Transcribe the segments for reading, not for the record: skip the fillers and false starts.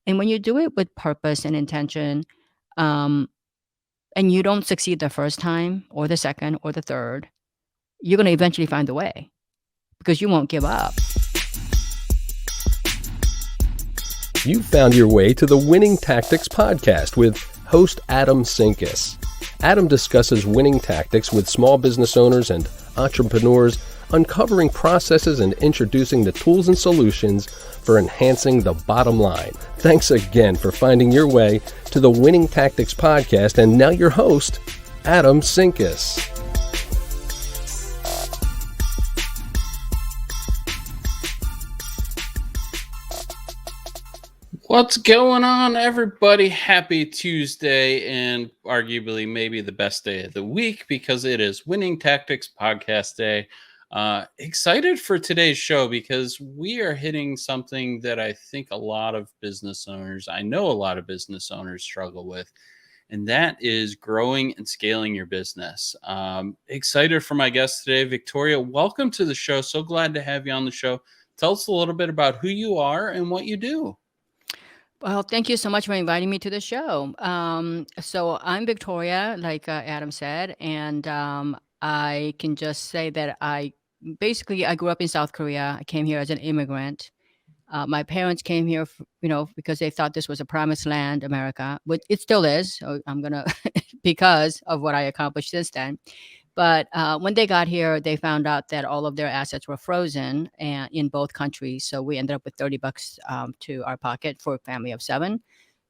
And when you do it with purpose and intention, um, and you don't succeed the first time or the second or the third, you're going to eventually find a way because you won't give up. You found your way to the Winning Tactics podcast with host Adam Sinkus. Adam discusses winning tactics with small business owners and entrepreneurs, uncovering processes and introducing the tools and solutions for enhancing the bottom line. Thanks again for finding your way to the Winning Tactics podcast, and now your host, Adam Sinkus. What's going on, everybody? Happy Tuesday, and arguably maybe the best day of the week because it is Winning Tactics Podcast Day. Excited for today's show because we are hitting something that I think a lot of business owners, I know a lot of business owners struggle with, and that is growing and scaling your business. Excited for my guest today, Victoria. Welcome to the show. So glad to have you on the show. Tell us a little bit about who you are and what you do. Well, thank you so much for inviting me to the show. So I'm Victoria, like Adam said, and I can just say that I grew up in South Korea. I came here as an immigrant. My parents came here, because they thought this was a promised land, America. But it still is. So I'm gonna because of what I accomplished since then. But when they got here, they found out that all of their assets were frozen and in both countries. So we ended up with $30 to our pocket for a family of 7.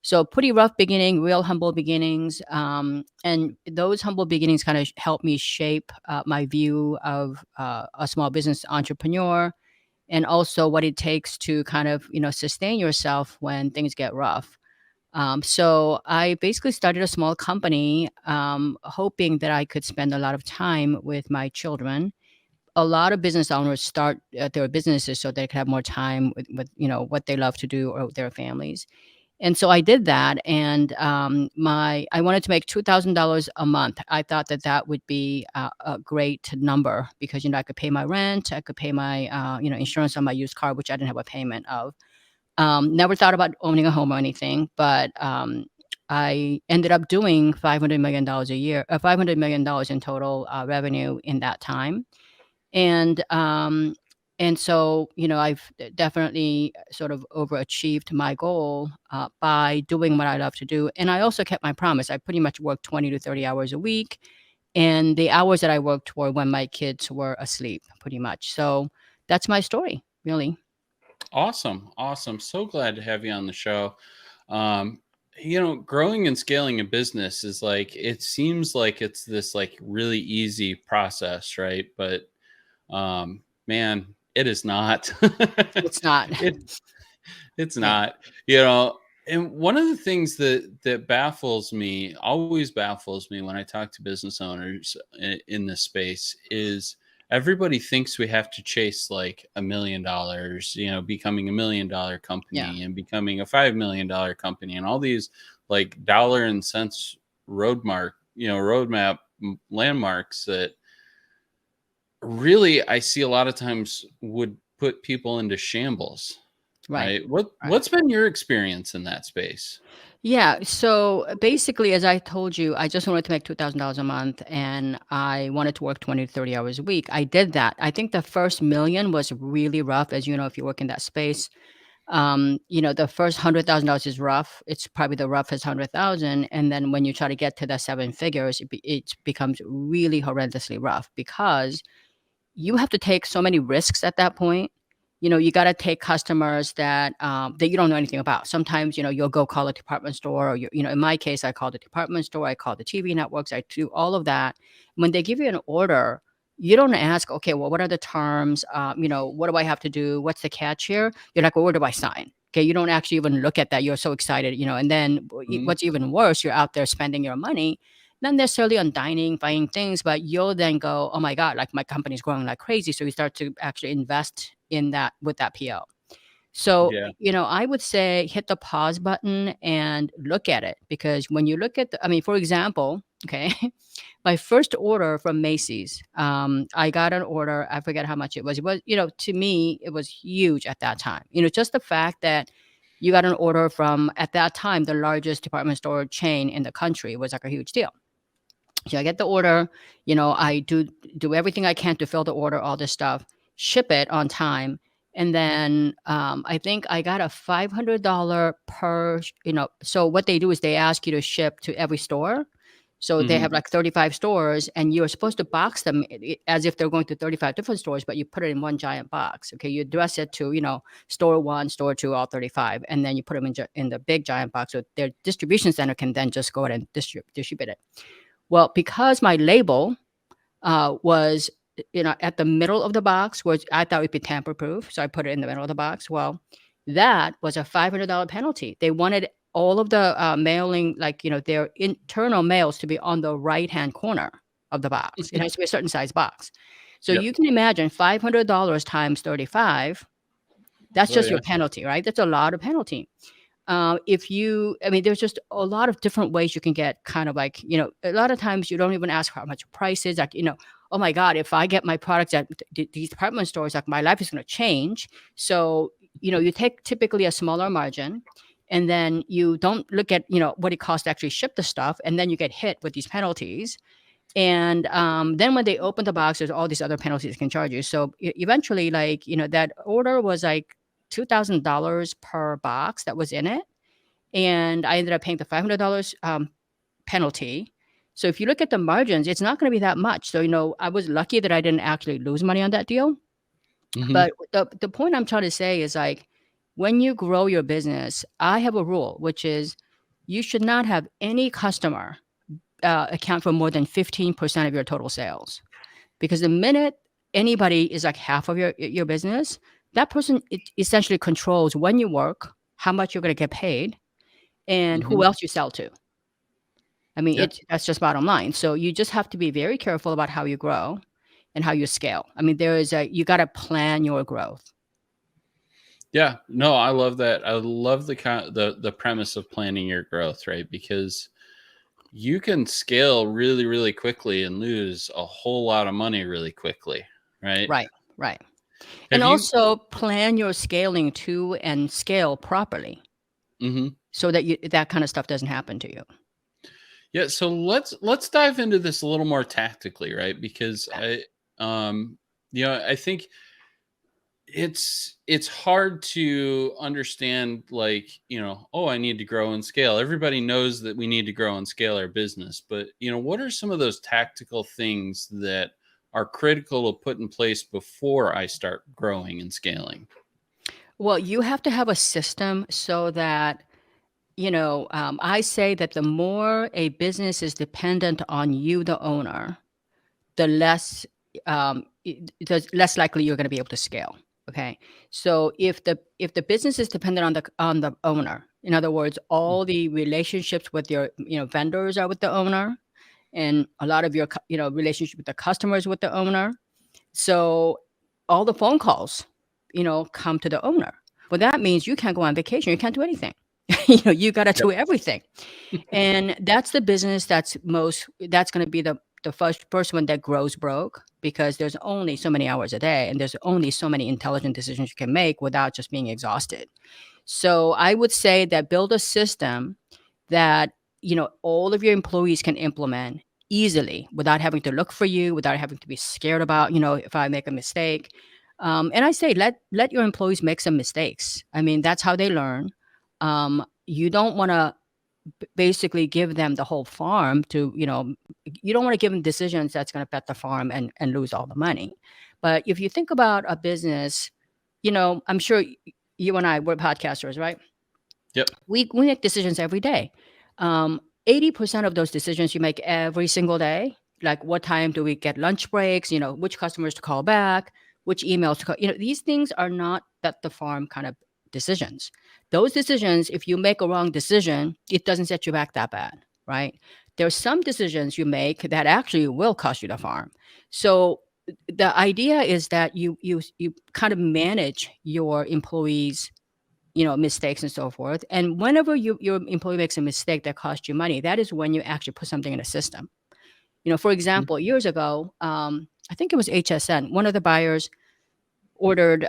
So pretty rough beginning, real humble beginnings. And those humble beginnings kind of helped me shape my view of a small business entrepreneur and also what it takes to kind of, sustain yourself when things get rough. So I basically started a small company, hoping that I could spend a lot of time with my children. A lot of business owners start their businesses so they can have more time with what they love to do or with their families. And so I did that, and I wanted to make $2,000 a month. I thought that that would be a great number because I could pay my rent, I could pay my insurance on my used car, which I didn't have a payment of. Never thought about owning a home or anything, but I ended up doing $500 million a year, $500 million in total revenue in that time, and so I've definitely sort of overachieved my goal by doing what I love to do, and I also kept my promise. I pretty much worked 20 to 30 hours a week, and the hours that I worked were when my kids were asleep, pretty much. So that's my story, really. Awesome. So glad to have you on the show. Um, growing and scaling a business is it seems like it's this really easy process, right? But man, it is not. It's not. It's Yeah. not, and one of the things that always baffles me when I talk to business owners in this space is everybody thinks we have to chase $1 million, becoming $1 million Yeah. company and becoming a $5 million company and all these dollar and cents roadmap landmarks that really I see a lot of times would put people into shambles. Right. Right. Right. What's been your experience in that space? Yeah. So basically, as I told you, I just wanted to make $2,000 a month and I wanted to work 20 to 30 hours a week. I did that. I think the first million was really rough, as you know, if you work in that space. The first $100,000 is rough. It's probably the roughest 100,000. And then when you try to get to the 7 figures, it becomes really horrendously rough because you have to take so many risks at that point. You got to take customers that you don't know anything about. Sometimes, you'll go call a department store, or in my case, I called the department store, I called the TV networks, I do all of that. When they give you an order, you don't ask, okay, well, what are the terms? What do I have to do? What's the catch here? You're like, well, where do I sign? Okay, you don't actually even look at that. You're so excited, and then Mhm. what's even worse, you're out there spending your money not necessarily on dining, buying things, but you'll then go, "Oh my god, like my company's growing like crazy." So you start to actually invest in that with that PO. So, Yeah. I would say hit the pause button and look at it because when you look at for example, okay, my first order from Macy's, I got an order. I forget how much it was. It was, to me, it was huge at that time. Just the fact that you got an order from, at that time, the largest department store chain in the country. It was like a huge deal. So I get the order, I do everything I can to fill the order, all this stuff, ship it on time. And then I think I got a $500 per, so what they do is they ask you to ship to every store. So they have like 35 stores, and you're supposed to box them as if they're going to 35 different stores, but you put it in one giant box. Okay. You address it to, store 1, store 2, all 35. And then you put them in the big giant box. So their distribution center can then just go ahead and distribute it. Well, because my label was, at the middle of the box, which I thought would be tamper-proof, so I put it in the middle of the box. Well, that was a $500 penalty. They wanted all of the mailing, like, their internal mails to be on the right-hand corner of the box. It has to be a certain size box. So Yep. you can imagine $500 times 35. That's just your penalty, right? That's a lot of penalty. There's just a lot of different ways you can get kind of like, a lot of times you don't even ask how much price is, like, oh my God, if I get my products at these department stores, like my life is going to change. So, you take typically a smaller margin, and then you don't look at, what it costs to actually ship the stuff. And then you get hit with these penalties. And then when they open the box, there's all these other penalties they can charge you. So eventually, like, that order was like $2,000 per box that was in it. And I ended up paying the $500 penalty. So if you look at the margins, it's not going to be that much. So, I was lucky that I didn't actually lose money on that deal. But the point I'm trying to say is, like, when you grow your business, I have a rule, which is you should not have any customer account for more than 15% of your total sales. Because the minute anybody is like half of your business, that person essentially controls when you work, how much you're going to get paid, and who else you sell to. I mean, Yeah. that's just bottom line. So you just have to be very careful about how you grow and how you scale. I mean, you got to plan your growth. Yeah, no, I love that. I love the premise of planning your growth, right? Because you can scale really, really quickly and lose a whole lot of money really quickly, right? Right. Have And you? also plan your scaling too, and scale properly so that that kind of stuff doesn't happen to you. Yeah, so let's dive into this a little more tactically, right? Because I think it's hard to understand, like, oh, I need to grow and scale. Everybody knows that we need to grow and scale our business, but what are some of those tactical things that are critical to put in place before I start growing and scaling? Well, you have to have a system so that, I say that the more a business is dependent on you, the owner, the less the less likely you're going to be able to scale. Okay, so if the business is dependent on the owner, in other words, all the relationships with your vendors are with the owner, and a lot of your relationship with the customers with the owner. So all the phone calls, come to the owner. Well, that means you can't go on vacation. You can't do anything. You got to do everything. And that's the business that's going to be the first one that grows broke, because there's only so many hours a day, and there's only so many intelligent decisions you can make without just being exhausted. So I would say that build a system that, all of your employees can implement easily without having to look for you, without having to be scared about, if I make a mistake. And I say, let your employees make some mistakes. I mean, that's how they learn. You don't want to basically give them the whole farm to, you don't want to give them decisions that's going to bet the farm and lose all the money. But if you think about a business, I'm sure you and I, we're podcasters, right? Yep. We make decisions every day. 80% of those decisions you make every single day, like what time do we get lunch breaks, which customers to call back, which emails to call, these things are not bet the farm kind of decisions. Those decisions, if you make a wrong decision, it doesn't set you back that bad, right? There's some decisions you make that actually will cost you the farm. So the idea is that you kind of manage your employees, mistakes and so forth. And whenever your employee makes a mistake that costs you money, that is when you actually put something in a system. For example, years ago, I think it was HSN, one of the buyers ordered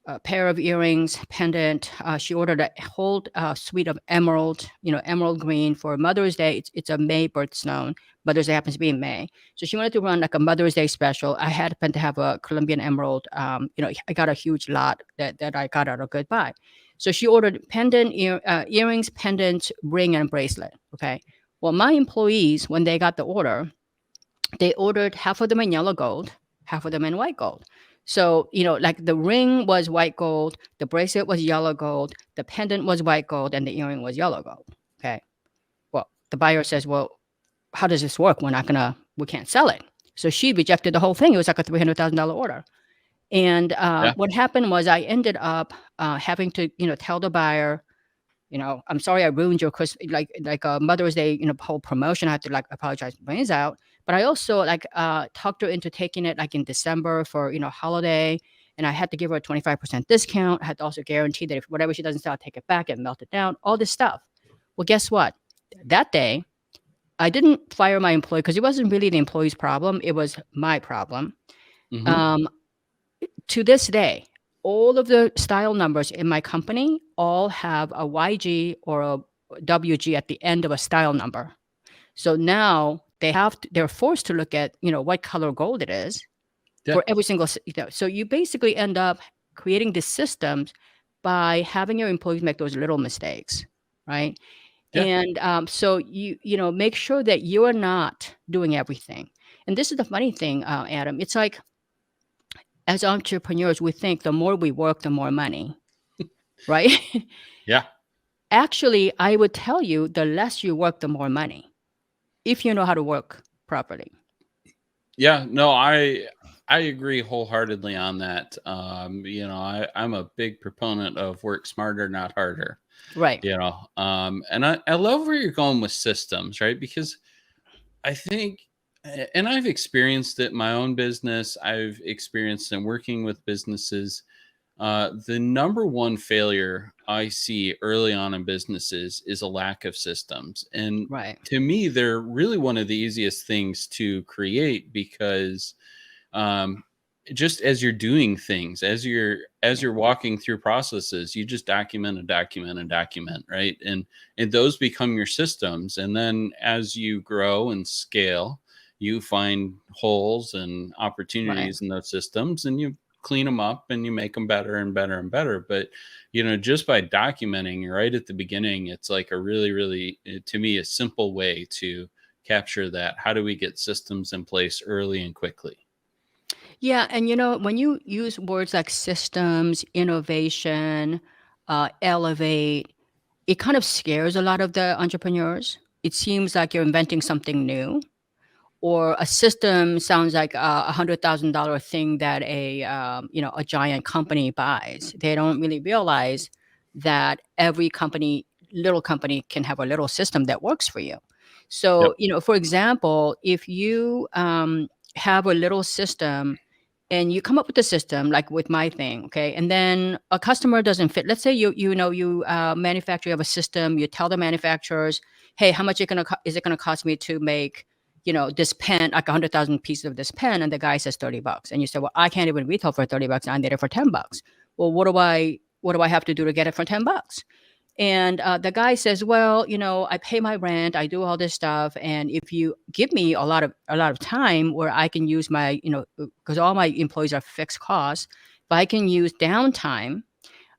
a pair of earrings, pendant. She ordered a whole suite of emerald, emerald green for Mother's Day. It's a May birthstone. Mother's Day happens to be in May. So she wanted to run like a Mother's Day special. I happened to have a Colombian emerald. I got a huge lot that I got at a good buy. So she ordered earrings, pendant, ring, and bracelet. Okay. Well, my employees, when they got the order, they ordered half of them in yellow gold, half of them in white gold. So, like the ring was white gold, the bracelet was yellow gold, the pendant was white gold, and the earring was yellow gold. Okay. Well, the buyer says, well, how does this work? We can't sell it. So she rejected the whole thing. It was like a $300,000 order. And Yeah. what happened was I ended up having to, tell the buyer, I'm sorry I ruined your Christmas, like a Mother's Day, whole promotion. I had to like apologize, brains out. But I also like talked her into taking it like in December for, holiday. And I had to give her a 25% discount. I had to also guarantee that if whatever she doesn't sell, I'll take it back and melt it down, all this stuff. Well, guess what? That day, I didn't fire my employee because it wasn't really the employee's problem. It was my problem. Hmm. Um, to this day, all of the style numbers in my company all have a YG or a WG at the end of a style number. So now they're forced to look at, what color gold it is Yeah. for every single, so you basically end up creating these systems by having your employees make those little mistakes, right? Yeah. And so make sure that you are not doing everything. And this is the funny thing, Adam. It's like, as entrepreneurs, we think the more we work, the more money, right? Yeah. Actually, I would tell you the less you work, the more money, if you know how to work properly. Yeah, no, I agree wholeheartedly on that. I'm a big proponent of work smarter, not harder. Right. And I love where you're going with systems, right? Because I think, and I've experienced it in my own business. I've experienced in working with businesses. The number one failure I see early on in businesses is a lack of systems. And Right. to me, they're really one of the easiest things to create because um, just as you're doing things, as you're walking through processes, you just document and document and document, right? And those become your systems. And then as you grow and scale, you find holes and Right. opportunities in those systems, and you clean them up and you make them better and better and better. But just by documenting right at the beginning, it's like a really, really, to me, a simple way to capture that. How do we get systems in place early and quickly? Yeah. And, when you use words like systems, innovation, elevate, it kind of scares a lot of the entrepreneurs. It seems like you're inventing something new. Or a system sounds like a $100,000 thing that a giant company buys. They don't really realize that every little company can have a little system that works for you. So, Yep. for example, if you have a little system and you come up with a system like with my thing, okay, and then a customer doesn't fit. Let's say you manufacture, you have a system. You tell the manufacturers, hey, how much is it gonna cost me to make this pen, like 100,000 pieces of this pen, and the guy says $30, and you say, well, I can't even retail for $30. I need it for $10. Well, what do I have to do to get it for $10? And the guy says, well, I pay my rent, I do all this stuff, and if you give me a lot of time where I can use my, because all my employees are fixed costs, if I can use downtime.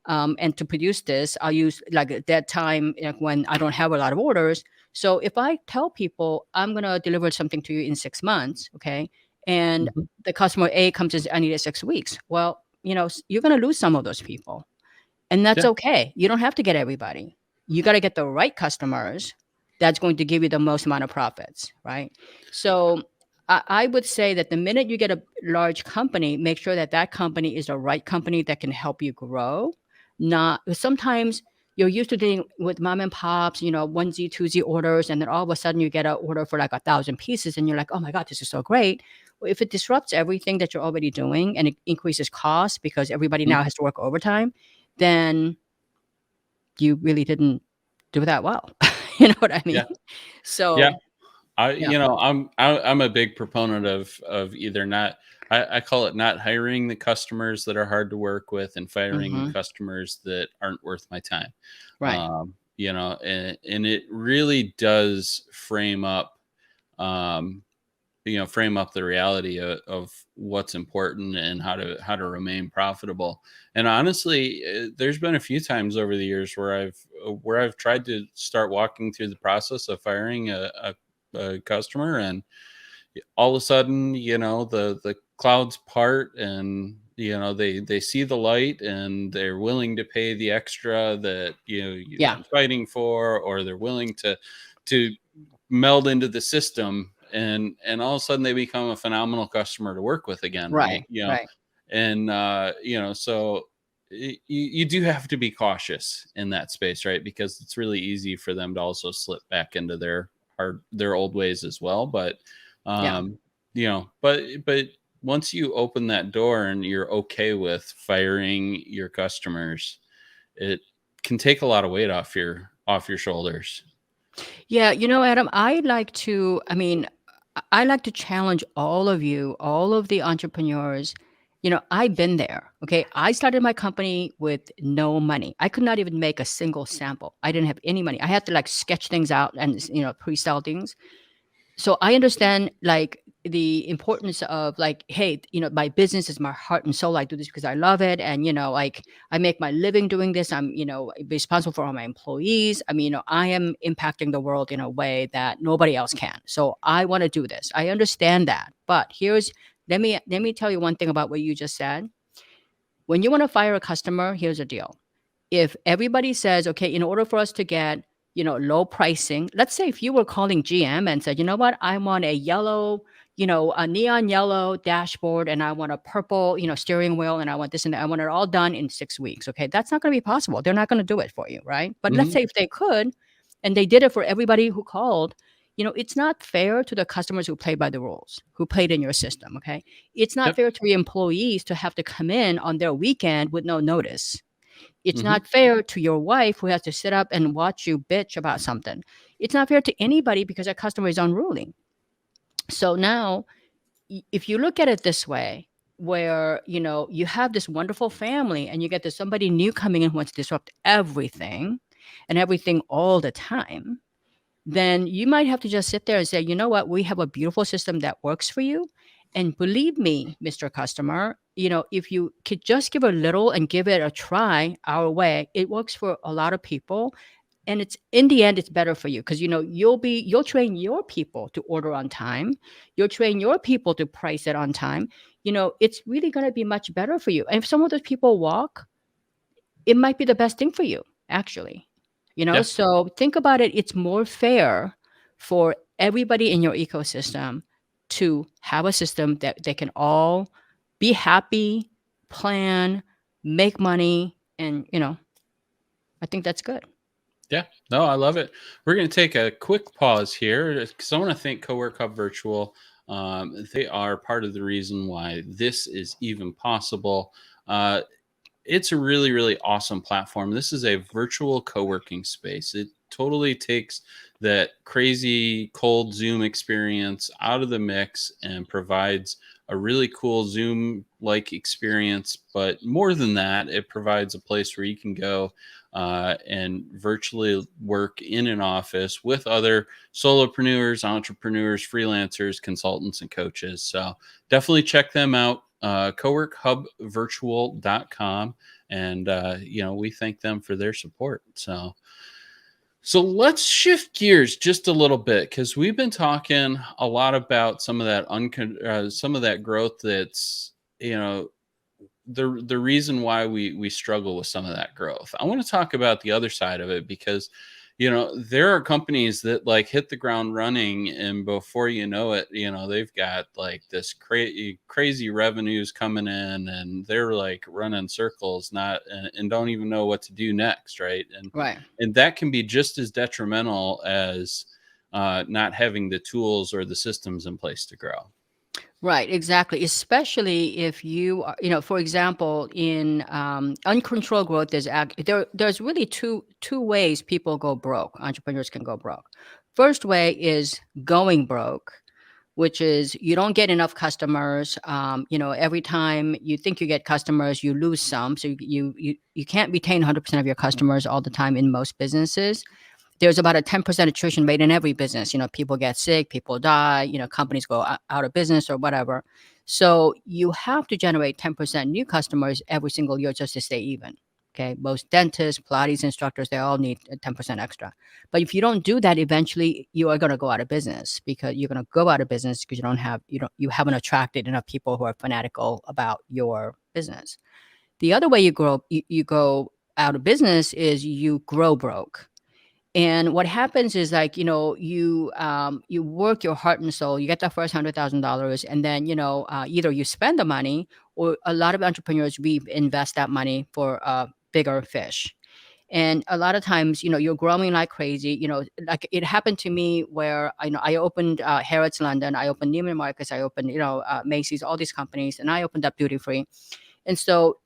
And to produce this, I'll use like that time when I don't have a lot of orders. So if I tell people I'm going to deliver something to you in 6 months, okay, and Mhm. the customer A comes and says, I need it 6 weeks. Well, you're going to lose some of those people. And that's Yeah. okay. You don't have to get everybody. You got to get the right customers that's going to give you the most amount of profits, right? So I would say that the minute you get a large company, make sure that that company is the right company that can help you grow. Not sometimes you're used to dealing with mom and pops, onesie, twosie orders, and then all of a sudden you get an order for like 1,000 pieces, and you're like, oh my God, this is so great. Well, if it disrupts everything that you're already doing and it increases costs because everybody Mhm. now has to work overtime, then you really didn't do that well. You know what I mean? Yeah. Yeah. So Yeah. I'm a big proponent of either not. I call it not hiring the customers that are hard to work with and firing the Hmm. customers that aren't worth my time. Right. And it really does um, frame up the reality of what's important and how to remain profitable. And honestly, there's been a few times over the years where I've tried to start walking through the process of firing a customer, and all of a sudden, the clouds part, and they see the light, and they're willing to pay the extra that you've Yeah. been fighting for, or they're willing to meld into the system, and all of a sudden they become a phenomenal customer to work with again, right? Right. Right. And so you do have to be cautious in that space, right? Because it's really easy for them to also slip back into their old ways as well. But Yeah. um but once you open that door and you're okay with firing your customers, it can take a lot of weight off your shoulders. Yeah, Adam, I like to challenge all of you, all of the entrepreneurs. I've been there. Okay. I started my company with no money. I could not even make a single sample. I didn't have any money. I had to like sketch things out and, pre-sell things. So I understand like the importance of like, hey, my business is my heart and soul. I do this because I love it. And, like I make my living doing this. I'm, responsible for all my employees. I mean, I am impacting the world in a way that nobody else can. So I want to do this. I understand that. But let me tell you one thing about what you just said. When you want to fire a customer, here's the deal. If everybody says, okay, in order for us to get, low pricing, let's say if you were calling GM and said, you know what, I want a yellow, a neon yellow dashboard, and I want a purple, steering wheel, and I want this and that, I want it all done in 6 weeks. Okay. That's not going to be possible. They're not going to do it for you. Right. But let's Mhm. say if they could, and they did it for everybody who called, it's not fair to the customers who play by the rules, who played in your system. Okay. It's not Yep. fair to the employees to have to come in on their weekend with no notice. It's Mhm. not fair to your wife who has to sit up and watch you bitch about something. It's not fair to anybody because a customer is unruly. So now, if you look at it this way, where you have this wonderful family and you get this somebody new coming in who wants to disrupt everything and everything all the time, then you might have to just sit there and say, you know what, we have a beautiful system that works for you. And believe me, Mr. Customer, if you could just give a little and give it a try our way, it works for a lot of people. And it's in the end, it's better for you because you'll train your people to order on time. You'll train your people to price it on time. It's really going to be much better for you. And if some of those people walk, it might be the best thing for you, actually. Yeah. So think about it. It's more fair for everybody in your ecosystem to have a system that they can all be happy, plan, make money. And, I think that's good. Yeah, no, I love it. We're going to take a quick pause here because I want to thank CoWorkHub Virtual. They are part of the reason why this is even possible. Uh, it's a really, really awesome platform. This is a virtual co-working space. It totally takes that crazy cold Zoom experience out of the mix and provides a really cool Zoom like experience. But more than that, it provides a place where you can go and virtually work in an office with other solopreneurs, entrepreneurs, freelancers, consultants, and coaches. So definitely check them out. CoWorkHubVirtual.com, and we thank them for their support. So let's shift gears just a little bit because we've been talking a lot about some of that some of that growth that's you know the reason why we struggle with some of that growth. I want to talk about the other side of it because there are companies that like hit the ground running, and before you know it, they've got like this crazy revenues coming in, and they're like running circles, not and don't even know what to do next, right? Right. And that can be just as detrimental as not having the tools or the systems in place to grow. Right, exactly. Especially if you are, for example, in uncontrolled growth, there's really two ways people go broke. Entrepreneurs can go broke. First way is going broke, which is you don't get enough customers. Every time you think you get customers, you lose some. So you can't retain 100% of your customers all the time in most businesses. There's about a 10% attrition rate in every business. People get sick, people die, companies go out of business or whatever. So you have to generate 10% new customers every single year just to stay even. Okay. Most dentists, Pilates instructors, they all need 10% extra. But if you don't do that, eventually you are going to go out of business because you're going to go out of business because you haven't attracted enough people who are fanatical about your business. The other way you go out of business is you grow broke. And what happens is like, you work your heart and soul, you get that first $100,000, and then, either you spend the money or a lot of entrepreneurs reinvest that money for bigger fish. And a lot of times, you're growing like crazy. Like it happened to me where I opened Harrods London, I opened Neiman Marcus, I opened Macy's, all these companies, and I opened up duty free. And so,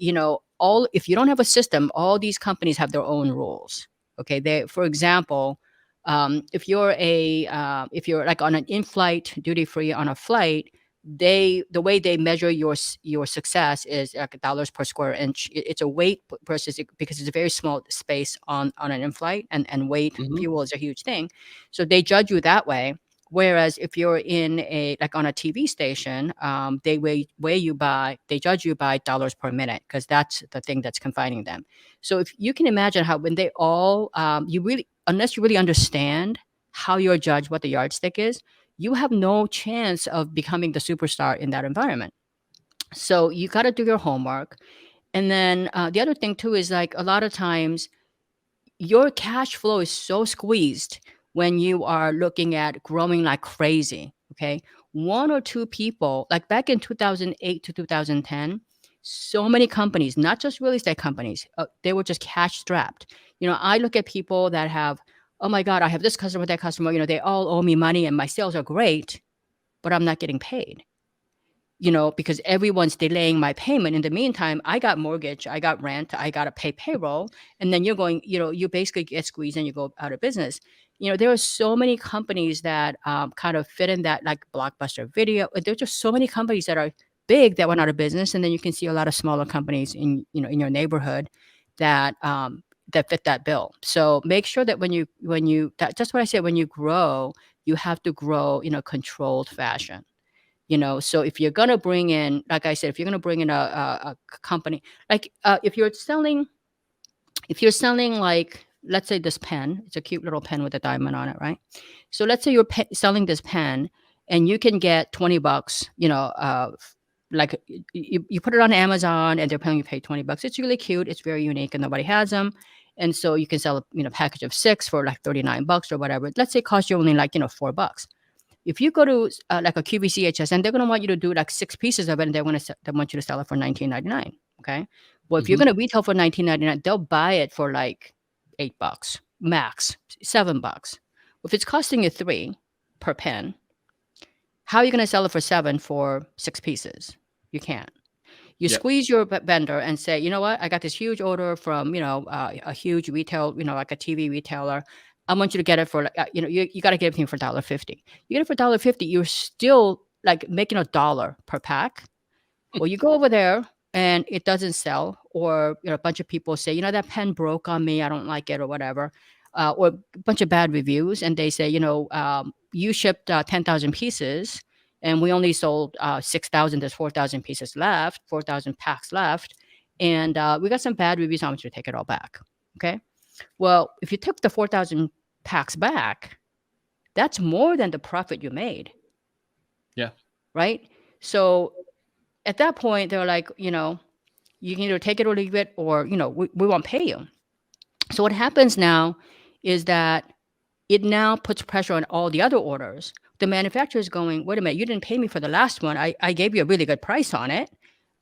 all if you don't have a system, all these companies have their own rules. Okay, for example, if you're like on an in-flight duty free on a flight, the way they measure your success is like dollars per square inch. It's a weight versus because it's a very small space on an in-flight, and weight Hmm. fuel is a huge thing. So they judge you that way. Whereas if you're on a TV station, they judge you by dollars per minute because that's the thing that's confining them. So if you can imagine how when they all, unless you really understand how you're judged, what the yardstick is, you have no chance of becoming the superstar in that environment. So you got to do your homework. And then the other thing too is like a lot of times your cash flow is so squeezed when you are looking at growing like crazy. Okay. One or two people, like back in 2008 to 2010, so many companies, not just real estate companies, they were just cash strapped. I look at people that have, oh my God, I have this customer, that customer, they all owe me money and my sales are great, but I'm not getting paid, because everyone's delaying my payment. In the meantime, I got mortgage, I got rent, I got to pay payroll. And then you basically get squeezed and you go out of business. There are so many companies that kind of fit in that, like Blockbuster Video. There's just so many companies that are big that went out of business. And then you can see a lot of smaller companies in your neighborhood that fit that bill. So make sure that that's what I said, when you grow, you have to grow in a controlled fashion. So if you're gonna bring in, like I said, if you're gonna bring in a company, like if you're selling like, let's say this pen, it's a cute little pen with a diamond on it, right? So let's say you're selling this pen, and you can get $20. Like you put it on Amazon, and they're paying you pay $20. It's really cute. It's very unique, and nobody has them. And so you can sell a package of 6 for like $39 or whatever. Let's say it costs you only like $4. If you go to like a QVCHS, and they're going to want you to do like 6 pieces of it, and they want you to sell it for $19.99. Okay. Well, if you're Hmm. going to retail for $19.99, they'll buy it for like $8 max, $7. If it's costing you 3 per pen, how are you going to sell it for 7 for 6 pieces? You can't. You Yep. squeeze your vendor and say, you know what, I got this huge order from, a huge retail, like a TV retailer. I want you to get it for, you got to get everything for $1.50. You get it for $1.50, you're still like making $1 per pack. Well, you go over there and it doesn't sell, or a bunch of people say, that pen broke on me, I don't like it, or whatever, or a bunch of bad reviews, and they say, you shipped 10,000 pieces, and we only sold 6,000. There's 4,000 pieces left, 4,000 packs left, and we got some bad reviews. I want you to take it all back. Okay. Well, if you took the 4,000 packs back, that's more than the profit you made, Yeah. right? So at that point, they're like, you can either take it or leave it, or, we won't pay you. So what happens now is that it now puts pressure on all the other orders. The manufacturer is going, wait a minute, you didn't pay me for the last one. I gave you a really good price on it.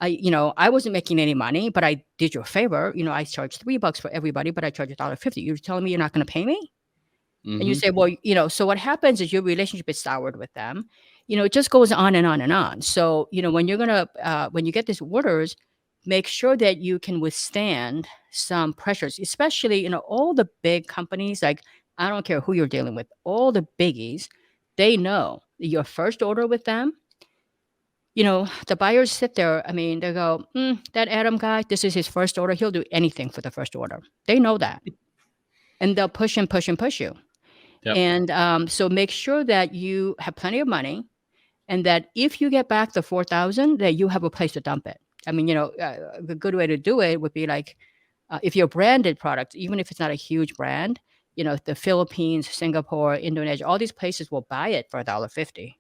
I wasn't making any money, but I did you a favor. I charged $3 for everybody, but I charged $1.50. You're telling me you're not going to pay me? And you Hmm. say, well, so what happens is your relationship is soured with them. it just goes on and on and on. So, when you're gonna when you get these orders, make sure that you can withstand some pressures, especially, all the big companies, like, I don't care who you're dealing with, all the biggies, they know your first order with them, the buyers sit there, I mean, they go, that Adam guy, this is his first order. He'll do anything for the first order. They know that. And they'll push and push and push you. Yep. And so make sure that you have plenty of money, and that if you get back the 4,000, that you have a place to dump it. I mean, a good way to do it would be like, if you're branded products, even if it's not a huge brand, the Philippines, Singapore, Indonesia, all these places will buy it for $1.50.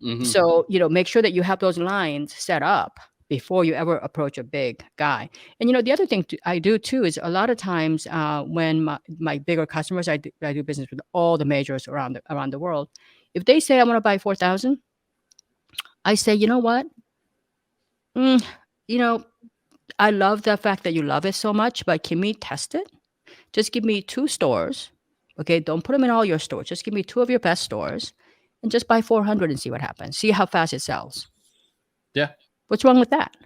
Hmm. So, make sure that you have those lines set up before you ever approach a big guy. And, the other thing I do too is a lot of times when my bigger customers, I do business with all the majors around the world. If they say I want to buy 4,000, I say, you know what? Mm, you know, I love the fact that you love it so much, but can we test it? Just give me 2 stores. Okay, don't put them in all your stores. Just give me 2 of your best stores and just buy 400 and see what happens. See how fast it sells. Yeah. What's wrong with that?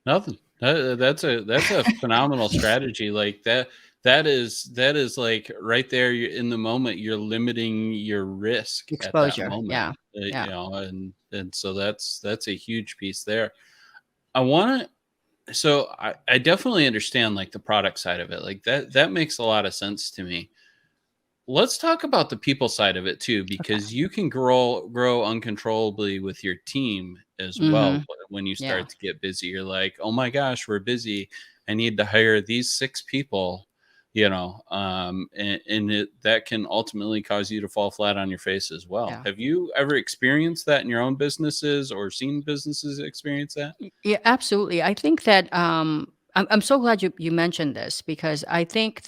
Nothing. That's a phenomenal strategy. Like that is like right there. You're in the moment. You're limiting your risk at that Exposure. moment. Yeah. Yeah. And so that's a huge piece there. I want to. So I definitely understand like the product side of it. Like that makes a lot of sense to me. Let's talk about the people side of it too, Okay. because you can grow uncontrollably with your team as well. Mhm. When you Yeah. start to get busy, you're like, oh my gosh, we're busy. I need to hire these 6 people, that can ultimately cause you to fall flat on your face as well. Yeah. Have you ever experienced that in your own businesses or seen businesses experience that? Yeah, absolutely. I think that I'm so glad you mentioned this, because I think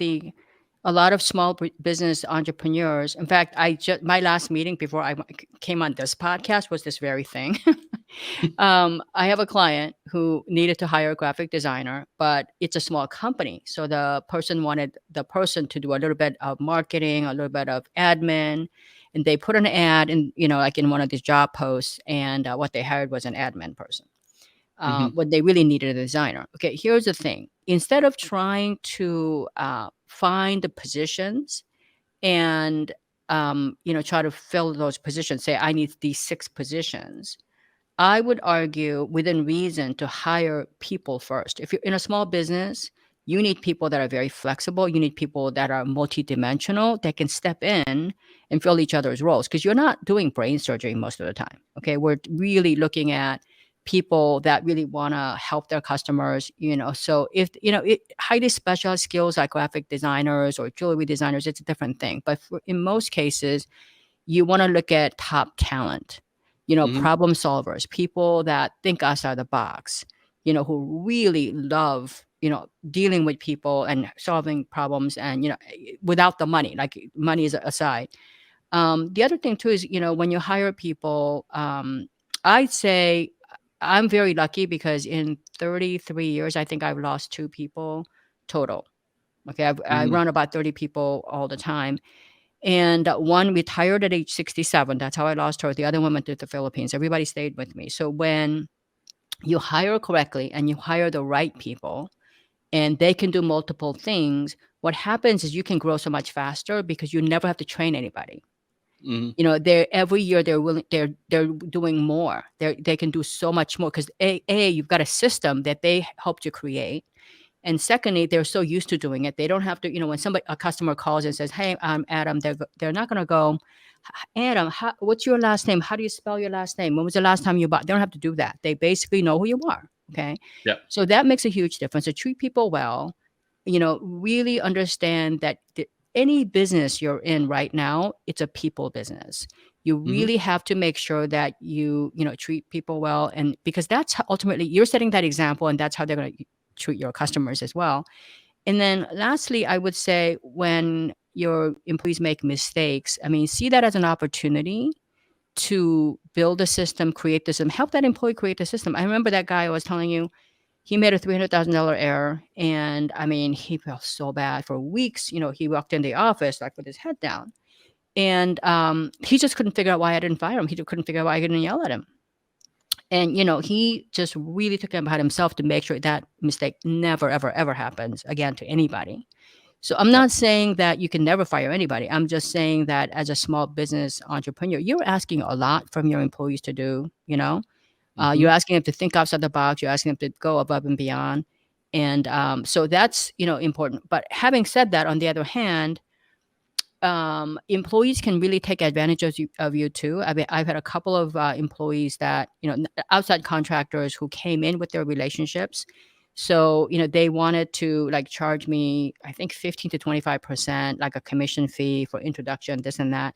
a lot of small business entrepreneurs. In fact, my last meeting before I came on this podcast was this very thing. I have a client who needed to hire a graphic designer, but it's a small company, so the person wanted the person to do a little bit of marketing, a little bit of admin, and they put an ad in, like in one of these job posts, and what they hired was an admin person Hmm. when they really needed a designer. Okay, here's the thing. Instead of trying to find the positions and try to fill those positions, say I need these 6 positions, I would argue within reason to hire people first. If you're in a small business, you need people that are very flexible. You need people that are multidimensional, that can step in and fill each other's roles, because you're not doing brain surgery most of the time. Okay. We're really looking at people that really want to help their customers, So if, highly specialized skills like graphic designers or jewelry designers, it's a different thing. But in most cases, you want to look at top talent, Hmm. problem solvers, people that think outside the box, who really love, dealing with people and solving problems, and, without the money, like money is aside. The other thing too is, when you hire people, I'd say I'm very lucky, because in 33 years, I think I've lost 2 people total. Okay. I Hmm. run about 30 people all the time. And one retired at age 67. That's how I lost her. The other one went to the Philippines. Everybody stayed with me. So when you hire correctly and you hire the right people and they can do multiple things, what happens is you can grow so much faster, because you never have to train anybody. Hmm. They're every year they're doing more. They can do so much more, because you've got a system that they helped you create. And secondly, they're so used to doing it, they don't have to, when a customer calls and says, "Hey, I'm Adam," they're not gonna go, "Adam, what's your last name? How do you spell your last name? When was the last time you bought?" They don't have to do that. They basically know who you are. Okay. Yep. So that makes a huge difference. So treat people well, really understand that any business you're in right now, it's a people business. You Hmm. really have to make sure that treat people well. And because that's ultimately you're setting that example, and that's how they're going to treat your customers as well. And then lastly, I would say when your employees make mistakes, I mean, see that as an opportunity to build a system, create the system, help that employee create the system. I remember that guy I was telling you, he made a $300,000 error. And I mean, he felt so bad for weeks. He walked in the office like with his head down. And he just couldn't figure out why I didn't fire him. He couldn't figure out why I didn't yell at him. And he just really took it upon himself to make sure that mistake never, ever, ever happens again to anybody. So I'm Yep. not saying that you can never fire anybody. I'm just saying that as a small business entrepreneur, you're asking a lot from your employees to do. Hmm. You're asking them to think outside the box. You're asking them to go above and beyond. And so that's important. But having said that, on the other hand, employees can really take advantage of you too. I've had a couple of employees that outside contractors who came in with their relationships. So they wanted to like charge me, I think 15 to 25%, like a commission fee for introduction, this and that.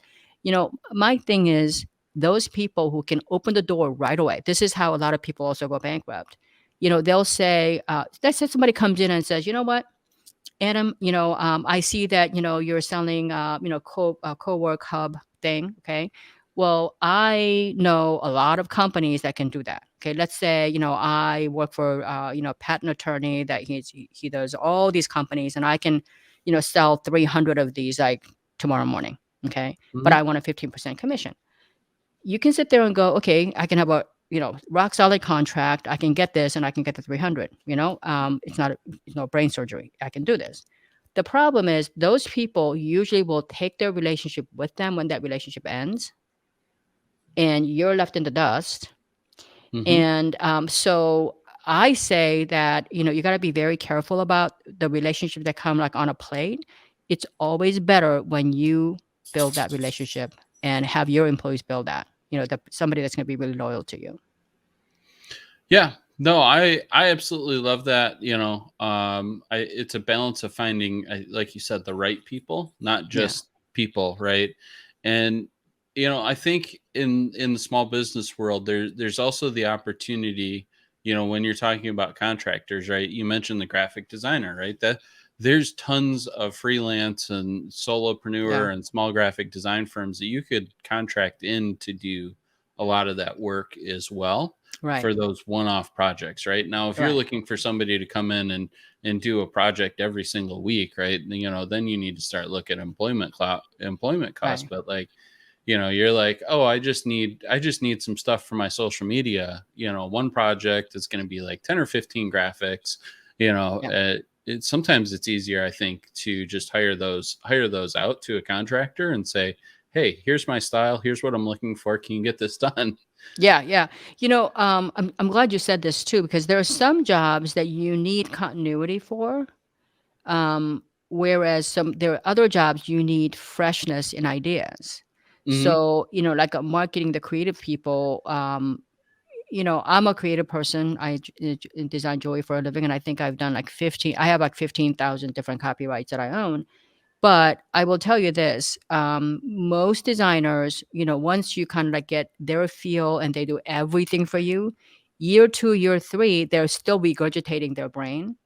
My thing is those people who can open the door right away. This is how a lot of people also go bankrupt. They'll say, let's say somebody comes in and says, you know what, Adam, I see that, you're selling, CoWorkHub thing. Okay. Well, I know a lot of companies that can do that. Okay. Let's say, I work for, patent attorney that he does all these companies and I can, sell 300 of these like tomorrow morning. Okay. But Hmm. I want a 15% commission. You can sit there and go, okay, I can have a rock solid contract. I can get this, and I can get the 300. It's no brain surgery. I can do this. The problem is those people usually will take their relationship with them when that relationship ends, and you're left in the dust. Hmm. And so I say that you got to be very careful about the relationship that come like on a plate. It's always better when you build that relationship and have your employees build that. Somebody that's going to be really loyal to you. Yeah. No, I absolutely love that. It's a balance of finding, like you said, the right people, not Yeah. just people, right? And I think in the small business world, there's also the opportunity. When you're talking about contractors, right? You mentioned the graphic designer, right? That there's tons of freelance and Yeah. solopreneur and small graphic design firms that you could contract in to do a lot of that work as well Right. for those one-off projects, right? Now, if you're Right. looking for somebody to come in and do a project every single week, right? Then you need to start looking at employment costs. Right. But like, you're like, oh, I just need some stuff for my social media. One project is going to be like 10 or 15 graphics. Yeah. Sometimes it's easier, I think, to just hire those out to a contractor and say, hey, here's my style. Here's what I'm looking for. Can you get this done? Yeah. Yeah. I'm glad you said this too, because there are some jobs that you need continuity for. Whereas there are other jobs you need freshness in ideas. Hmm. So, like marketing the creative people, I'm a creative person. I design jewelry for a living, and I think I have like 15,000 different copyrights that I own. But I will tell you this, most designers, once you kind of like get their feel and they do everything for you, year 2, year 3, they're still regurgitating their brain.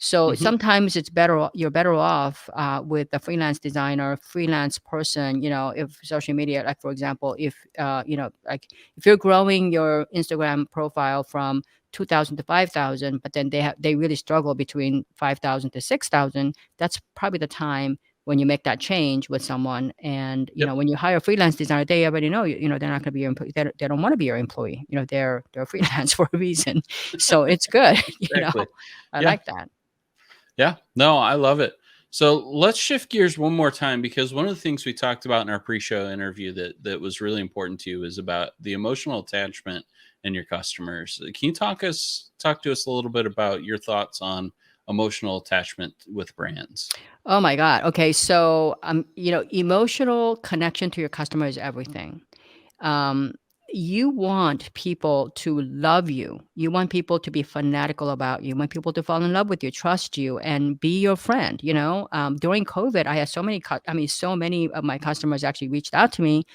So Hmm. sometimes you're better off with a freelance designer, freelance person. If social media, like for example, if like if you're growing your Instagram profile from 2,000 to 5,000, but then they really struggle between 5,000 to 6,000. That's probably the time when you make that change with someone. And Yep. when you hire a freelance designer, they already know they're not going to be your employee. They don't want to be your employee. They're freelance for a reason. So it's good. Exactly. I Yeah. like that. Yeah. No, I love it. So let's shift gears one more time because one of the things we talked about in our pre-show interview that was really important to you is about the emotional attachment in your customers. Can you talk to us a little bit about your thoughts on emotional attachment with brands? Oh my God. Okay. So, emotional connection to your customer is everything. Um, you want people to love you. You want people to be fanatical about you. You want people to fall in love with you, trust you, and be your friend. During COVID, I had so many of my customers actually reached out to me.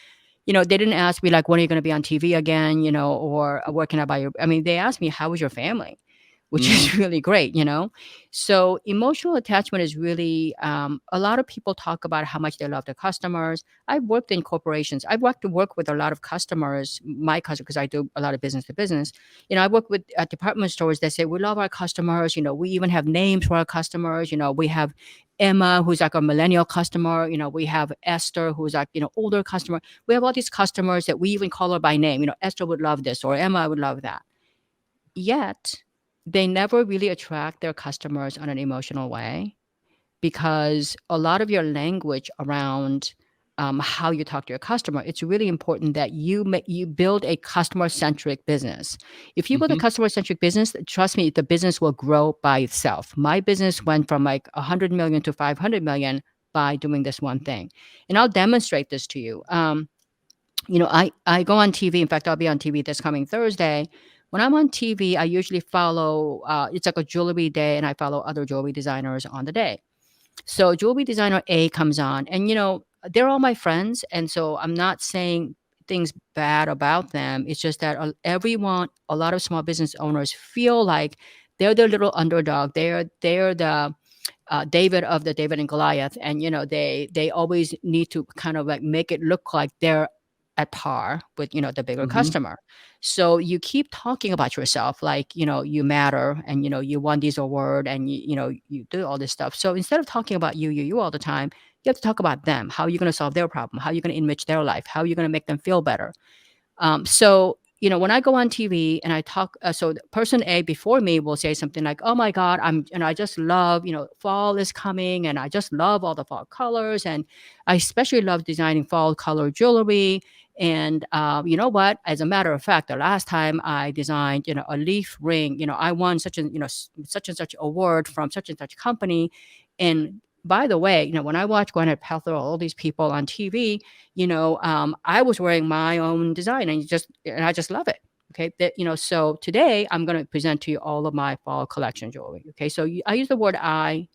They didn't ask me like, when are you going to be on TV again? Or where can I buy your, they asked me, how was your family? which Mm-hmm. is really great, you know? So emotional attachment is really, a lot of people talk about how much they love their customers. I've worked in corporations. I've worked with a lot of customers, my customers, because I do a lot of business to business. You know, I work with department stores that say, we love our customers. You know, we even have names for our customers. You know, we have Emma, who's like a millennial customer. You know, we have Esther, who's like, older customer. We have all these customers that we even call her by name. You know, Esther would love this or Emma would love that. Yet they never really attract their customers on an emotional way because a lot of your language around how you talk to your customer, it's really important that you build a customer centric business. If you build a Mm-hmm. customer centric business, trust me, the business will grow by itself. My business went from like 100 million to 500 million by doing this one thing, and I'll demonstrate this to you. I go on TV. In fact, I'll be on TV this coming Thursday. When I'm on TV, I usually follow. It's like a jewelry day, and I follow other jewelry designers on the day. So jewelry designer A comes on, and they're all my friends, and so I'm not saying things bad about them. It's just that a lot of small business owners feel like they're the little underdog. They're the David of the David and Goliath, and they always need to kind of like make it look like they're at par with the bigger Mm-hmm. customer. So you keep talking about yourself like you matter, and you won this award, and you do all this stuff. So instead of talking about you all the time, you have to talk about them. How are you going to solve their problem? How are you going to enrich their life? How are you going to make them feel better? So when I go on TV and I talk, so the person A before me will say something like, "Oh my God, I just love, fall is coming, and I just love all the fall colors, and I especially love designing fall color jewelry." And you know what? As a matter of fact, the last time I designed, a leaf ring, I won such and such award from such and such company. And by the way, when I watch Gwyneth Paltrow, all these people on TV, I was wearing my own design, and I just love it. Okay, so today I'm going to present to you all of my fall collection jewelry. Okay, so I use the word "I"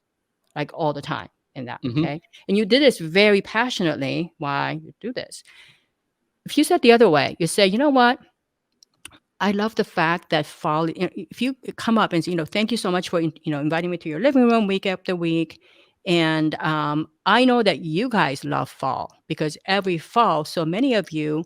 like all the time in that. Mm-hmm. Okay, and you did this very passionately. Why you do this? If you said the other way, you say, you know what? I love the fact that fall. If you come up and say, thank you so much for inviting me to your living room week after week, and I know that you guys love fall because every fall, so many of you,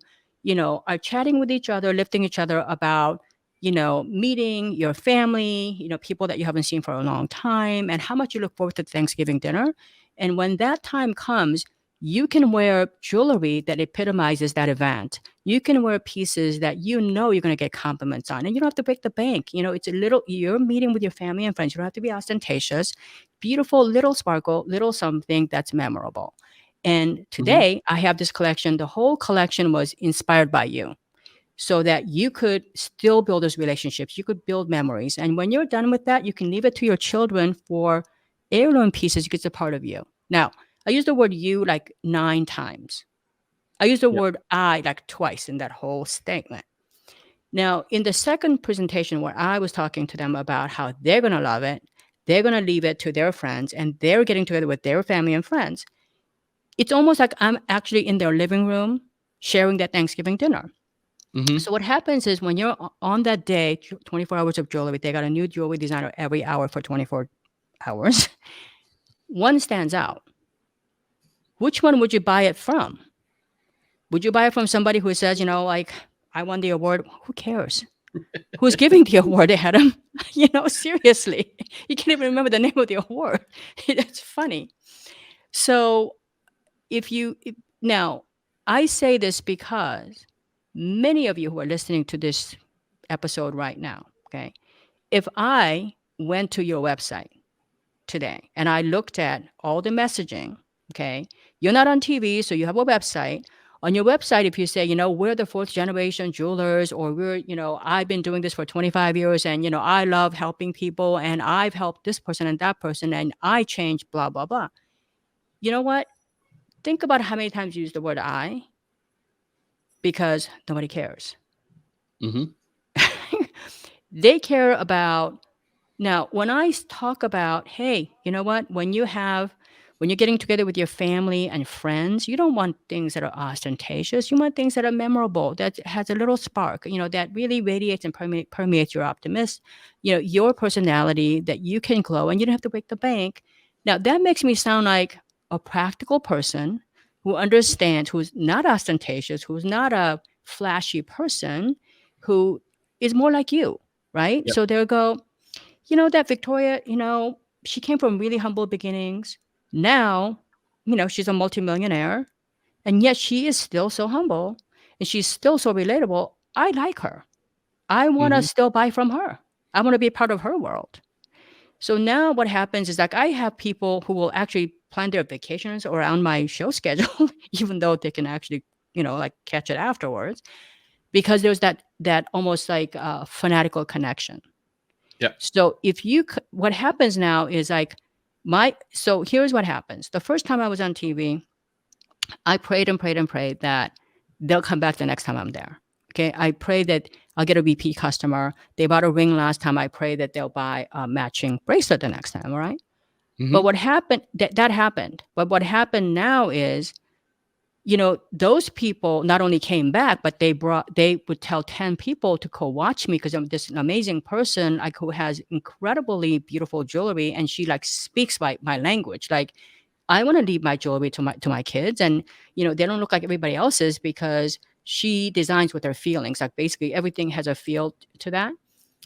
are chatting with each other, lifting each other about, meeting your family, people that you haven't seen for a long time, and how much you look forward to Thanksgiving dinner. And when that time comes, you can wear jewelry that epitomizes that event. You can wear pieces that you're going to get compliments on, and you don't have to break the bank. It's you're meeting with your family and friends. You don't have to be ostentatious. Beautiful little sparkle, little something that's memorable. And Mm-hmm. today I have this collection. The whole collection was inspired by you so that you could still build those relationships. You could build memories. And when you're done with that, you can leave it to your children for heirloom pieces because it's a part of you. Now, I use the word you like 9 times. I use the Yep. word I like twice in that whole statement. Now, in the second presentation where I was talking to them about how they're going to love it, they're going to leave it to their friends, and they're getting together with their family and friends. It's almost like I'm actually in their living room sharing that Thanksgiving dinner. Mm-hmm. So what happens is when you're on that day, 24 hours of jewelry, they got a new jewelry designer every hour for 24 hours. One stands out. Which one would you buy it from? Would you buy it from somebody who says, like, I won the award? Who cares? Who's giving the award, Adam? Seriously. You can't even remember the name of the award. That's funny. So now, I say this because many of you who are listening to this episode right now, okay, if I went to your website today and I looked at all the messaging, okay, you're not on TV, so you have a website. On your website, if you say, we're the 4th generation jewelers, or I've been doing this for 25 years, and, I love helping people, and I've helped this person and that person, and I changed blah, blah, blah. You know what? Think about how many times you use the word I, because nobody cares. Mm-hmm. They care about, now, when I talk about, hey, you know what? When you have When you're getting together with your family and friends, you don't want things that are ostentatious. You want things that are memorable, that has a little spark, that really radiates and permeates your optimist, your personality, that you can glow and you don't have to break the bank. Now, that makes me sound like a practical person who understands, who's not ostentatious, who's not a flashy person, who is more like you, right? Yep. So they'll go, that Victoria, she came from really humble beginnings. Now, she's a multimillionaire, and yet she is still so humble and she's still so relatable. I like her. I want to Hmm. still buy from her. I want to be part of her world. So now what happens is like I have people who will actually plan their vacations around my show schedule, even though they can actually, like catch it afterwards, because there's that almost like fanatical connection. Yep. So what happens now is like so here's what happens. The first time I was on TV, I prayed and prayed and prayed that they'll come back the next time I'm there. Okay. I pray that I'll get a repeat customer. They bought a ring last time. I pray that they'll buy a matching bracelet the next time. All right. But Hmm. what happened, that happened. But what happened now is, those people not only came back, but they would tell 10 people to go watch me because I'm this amazing person, like who has incredibly beautiful jewelry. And she like speaks my language. Like I want to leave my jewelry to my kids. And, they don't look like everybody else's because she designs with her feelings. Like basically everything has a feel to that.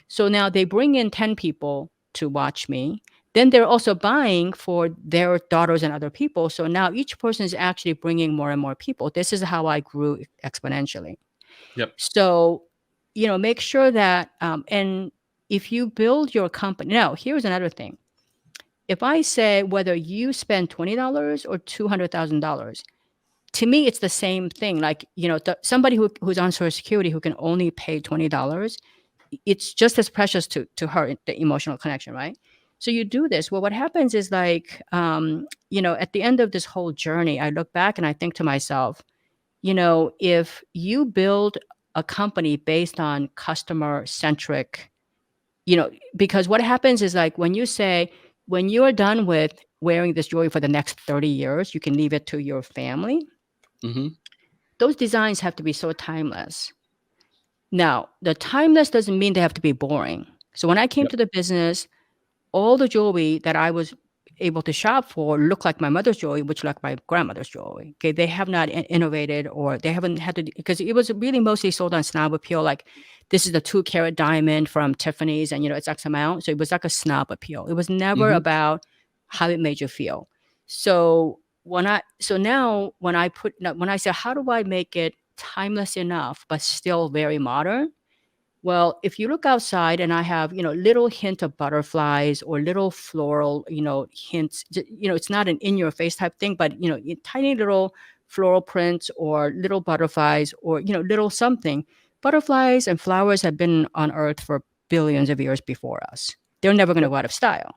So now they bring in 10 people to watch me. Then they're also buying for their daughters and other people. So now each person is actually bringing more and more people. This is how I grew exponentially. Yep. So, make sure that, and if you build your company, now here's another thing. If I say whether you spend $20 or $200,000, to me, it's the same thing. Like, somebody who's on Social Security who can only pay $20, it's just as precious to her, the emotional connection, right? So you do this. Well, what happens is like, at the end of this whole journey, I look back and I think to myself, if you build a company based on customer centric, because what happens is like when you are done with wearing this jewelry for the next 30 years, you can leave it to your family. Hmm. Those designs have to be so timeless. Now, the timeless doesn't mean they have to be boring. So when I came Yep. to the business, all the jewelry that I was able to shop for looked like my mother's jewelry, which like my grandmother's jewelry. Okay, they have not innovated, or they haven't had to, because it was really mostly sold on snob appeal. Like this is the 2 carat diamond from Tiffany's, and it's X amount. So it was like a snob appeal. It was never Hmm. about how it made you feel. So now when I say how do I make it timeless enough but still very modern? Well, if you look outside and I have, little hint of butterflies or little floral, hints, it's not an in your face type thing, but, tiny little floral prints or little butterflies or, little something. Butterflies and flowers have been on earth for billions of years before us. They're never going to Yep. go out of style.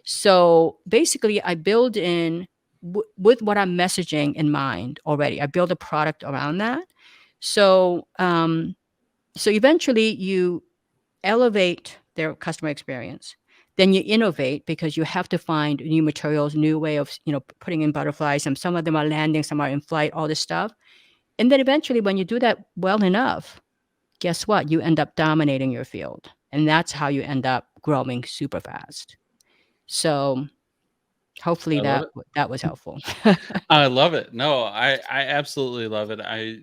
So basically I build in with what I'm messaging in mind already. I build a product around that. So, so eventually you elevate their customer experience. Then you innovate because you have to find new materials, new way of, putting in butterflies. And some of them are landing, some are in flight, all this stuff. And then eventually when you do that well enough, guess what? You end up dominating your field. And that's how you end up growing super fast. So hopefully I love that it. that was helpful. I love it. No, I absolutely love it. I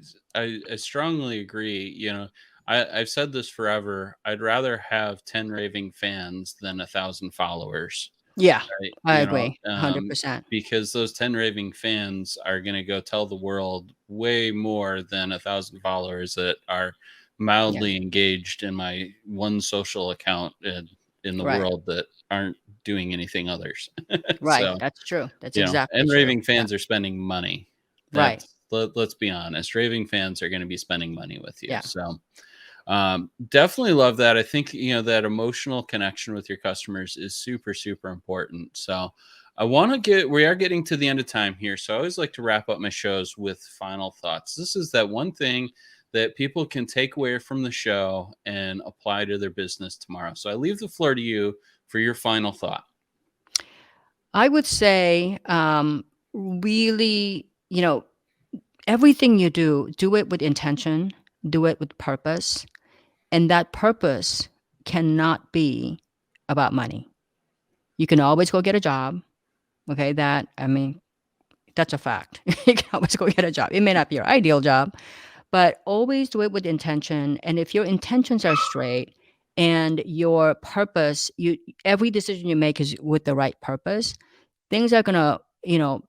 strongly agree. I've said this forever. I'd rather have 10 raving fans than 1,000 followers. Yeah, Right. I agree. 100%. Because those 10 raving fans are going to go tell the world way more than 1,000 followers that are Yeah, mildly engaged in my one social account in the right. world that aren't doing anything others. Right. So, That's true. That's exactly and true. raving Yeah. fans are spending money. Right. Let's be honest. Raving fans are going to be spending money with you. Yeah. So, definitely love that. I think, that emotional connection with your customers is super, super important. So we are getting to the end of time here. So I always like to wrap up my shows with final thoughts. This is that one thing that people can take away from the show and apply to their business tomorrow. So I leave the floor to you for your final thought. I would say, really, everything you do it with intention, do it with purpose, and that purpose cannot be about money. You can always go get a job. Okay, I mean, that's a fact. You can always go get a job. It may not be your ideal job, but always do it with intention. And if your intentions are straight and your purpose, every decision you make is with the right purpose, things are gonna,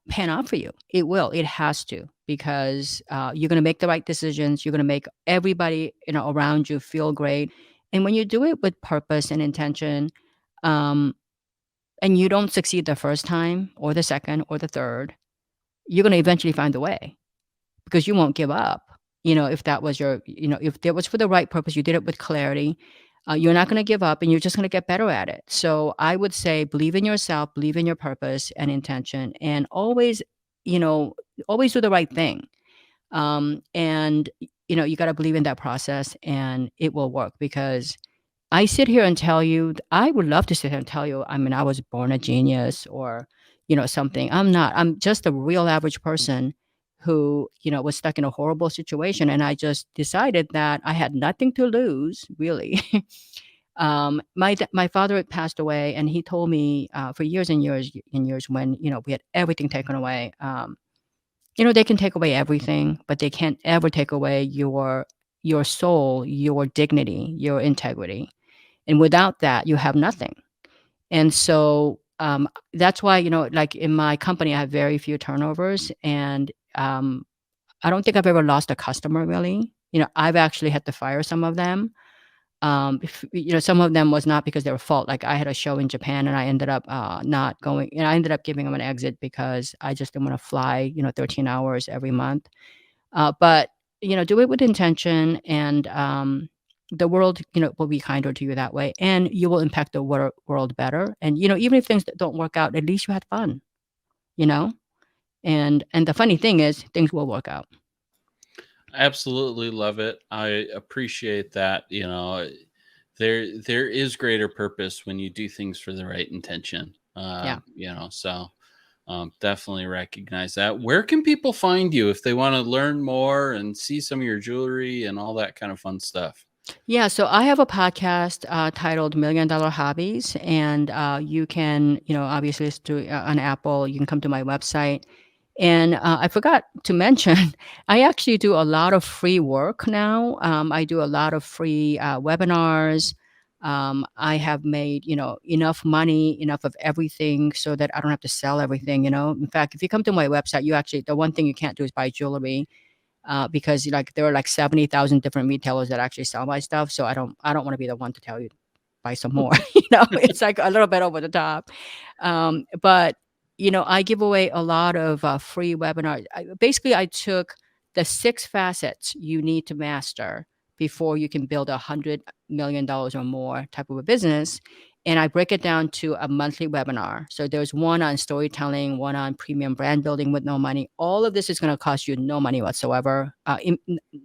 pan out for you. It will. It has to, because you're gonna make the right decisions. You're gonna make everybody, around you feel great. And when you do it with purpose and intention, um, and you don't succeed the first time or the second or the third, you're gonna eventually find a way, because you won't give up. If that was if it was for the right purpose, you did it with clarity, you're not going to give up, and you're just going to get better at it. So I would say believe in yourself, believe in your purpose and intention, and you know, always do the right thing. And you got to believe in that process, and it will work. Because I sit here and tell you, I would love to sit here and tell you, I mean, I was born a genius, or, something. I'm not. I'm just a real average person who, was stuck in a horrible situation. And I just decided that I had nothing to lose, really. My father had passed away, and he told me, for years and years and years, when, we had everything taken away. They can take away everything, but they can't ever take away your soul, your dignity, your integrity. And without that, you have nothing. And so, that's why, like in my company, I have very few turnovers, and I don't think I've ever lost a customer, really. I've actually had to fire some of them. Some of them was not because they were fault. Like, I had a show in Japan, and I ended up not going. And I ended up giving them an exit because I just didn't want to fly, 13 hours every month. But do it with intention, and the world, will be kinder to you that way, and you will impact the world better. And even if things don't work out, at least you had fun. You know, and the funny thing is, things will work out. Absolutely love it. I appreciate that. There is greater purpose when you do things for the right intention. Yeah. Definitely recognize that. Where can people find you if they want to learn more and see some of your jewelry and all that kind of fun stuff? Yeah, so I have a podcast titled Million Dollar Hobbies, and you can, obviously, it's through on Apple. You can come to my website. And I forgot to mention, I actually do a lot of free work now. I do a lot of free webinars. I have made, enough money, enough of everything, so that I don't have to sell everything. In fact, if you come to my website, the one thing you can't do is buy jewelry, because like there are like 70,000 different retailers that actually sell my stuff. So I don't want to be the one to tell you buy some more. It's like a little bit over the top. But I give away a lot of free webinars. Basically, I took the 6 facets you need to master before you can build $100 million or more type of a business. And I break it down to a monthly webinar. So there's one on storytelling, one on premium brand building with no money. All of this is going to cost you no money whatsoever.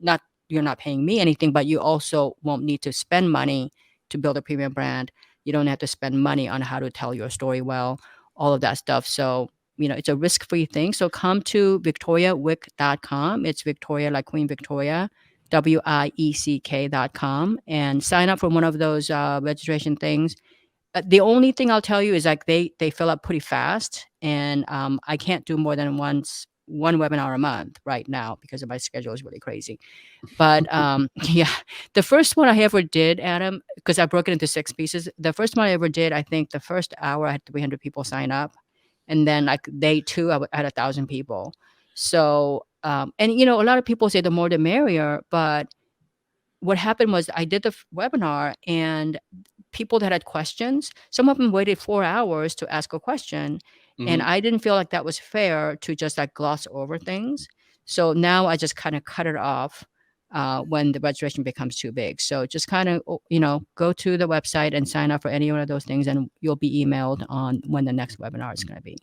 Not You're not paying me anything, but you also won't need to spend money to build a premium brand. You don't have to spend money on how to tell your story well, all of that stuff. So, it's a risk-free thing. So come to victoriawieck.com. It's Victoria, like Queen Victoria, WIECK.com, and sign up for one of those registration things. The only thing I'll tell you is, like, they fill up pretty fast, and I can't do more than one webinar a month right now because my schedule is really crazy. But yeah, the first one I ever did, Adam, because I broke it into 6 pieces. The first one I ever did, I think the first hour I had 300 people sign up, and then like day two, I had 1,000 people. So and a lot of people say the more the merrier, but what happened was I did the webinar, and people that had questions, some of them waited 4 hours to ask a question. And Hmm. I didn't feel like that was fair to just like gloss over things. So now I just kind of cut it off when the registration becomes too big. So just kind of, go to the website and sign up for any one of those things, and you'll be emailed on when the next webinar is going to be.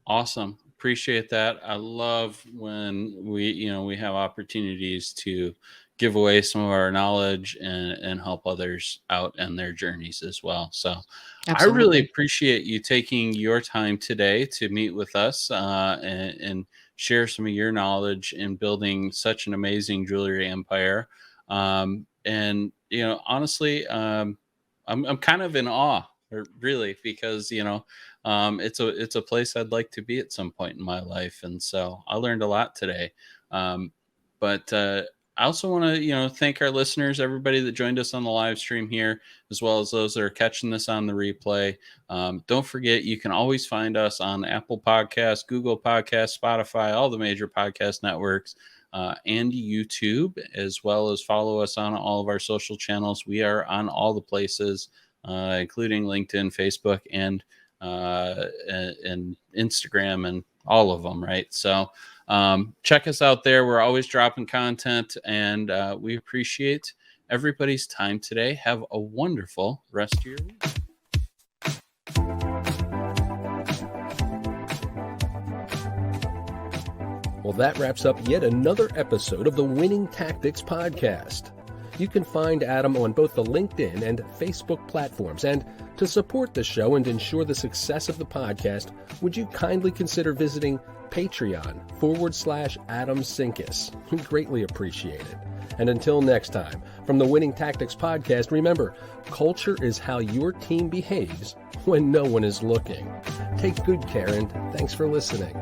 Awesome. Appreciate that. I love when we have opportunities to, give away some of our knowledge and help others out in their journeys as well. So I really Absolutely. appreciate you taking your time today to meet with us and share some of your knowledge in building such an amazing jewelry empire. And honestly, I'm kind of in awe, really, because it's a place I'd like to be at some point in my life, and so I learned a lot today. But I also want to thank our listeners, everybody that joined us on the live stream here, as well as those that are catching this on the replay. Don't forget, you can always find us on Apple Podcasts, Google Podcasts, Spotify, all the major podcast networks. And YouTube, as well as follow us on all of our social channels. We are on all the places, including LinkedIn, Facebook, and Instagram, and all of them, right? So check us out there. We're always dropping content, and we appreciate everybody's time today. Have a wonderful rest of your week. Well, that wraps up yet another episode of the Winning Tactics Podcast. You can find Adam on both the LinkedIn and Facebook platforms. And to support the show and ensure the success of the podcast, would you kindly consider visiting Patreon.com/Adam Sinkus? We greatly appreciate it. And until next time, from the Winning Tactics Podcast, remember, culture is how your team behaves when no one is looking. Take good care, and thanks for listening.